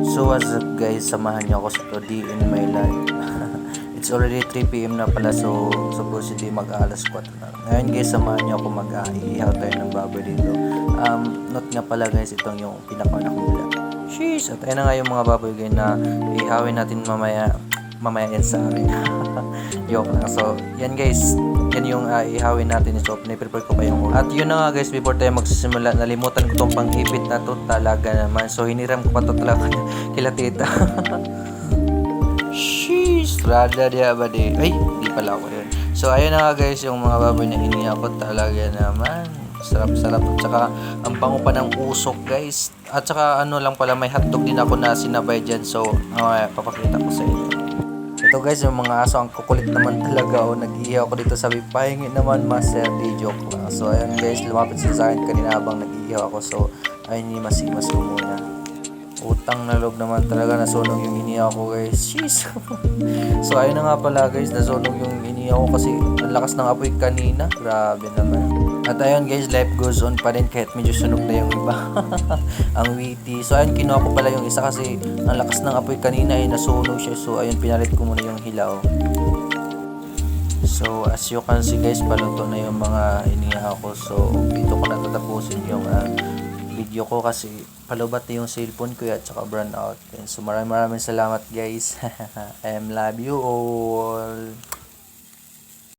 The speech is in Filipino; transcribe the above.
So what's up guys, samahan niyo ako sa today in my life. It's already 3 PM na pala, so supposedly mag-alas 4 na. Ngayon guys, samahan niyo ako mag-iihaw tayo ng baboy dito. Note nga pala guys, itong yung pinakauna kong bila. Sheesh! At ayun na nga yung mga baboy guys na ihawin natin mamaya yan sa akin. Joke lang. So yan guys, yan yung ihawin natin. So piniprepare ko pa yung ulo. At yun na nga guys, before tayo magsisimula, nalimutan ko tong panghipit na to talaga naman. So hiniram ko pa to talaga kila tita. Sheesh! Rada dia ba di? Ay, di pala ako yun. So ayun na nga guys, yung mga baboy na inihaw ko talaga naman. Sarap-sarap. At saka ang bango pa ng usok guys. At saka ano lang pala, may hotdog din ako na sinabay dyan. So papakita ko sa inyo. Ito guys, yung mga aso, ang kukulit naman talaga. O nag-iihaw ko dito, sabi, pahingi naman master, di joke lang. So ayun guys, lumapit sila sa akin kanina habang nag-iihaw ako. So ayun, masimas ko muna. Utang na loob naman talaga, nasunog yung inihaw ko guys. Jeez. So ayun na nga pala guys, nasunog yung inihaw ko kasi ang lakas ng apoy kanina. Grabe naman. At ayun guys, life goes on pa rin kahit medyo sunog na yung iba. Ang witty. So ayun, kinuha ko pala yung isa kasi ang lakas ng apoy kanina ay nasunog siya. So ayun, pinalit ko muna yung hilaw. So as you can see guys, paluto na yung mga inihaw ko. So dito ko natatapusin yung video ko kasi palubat na yung cellphone ko at saka brown out. So maraming salamat guys. I love you all.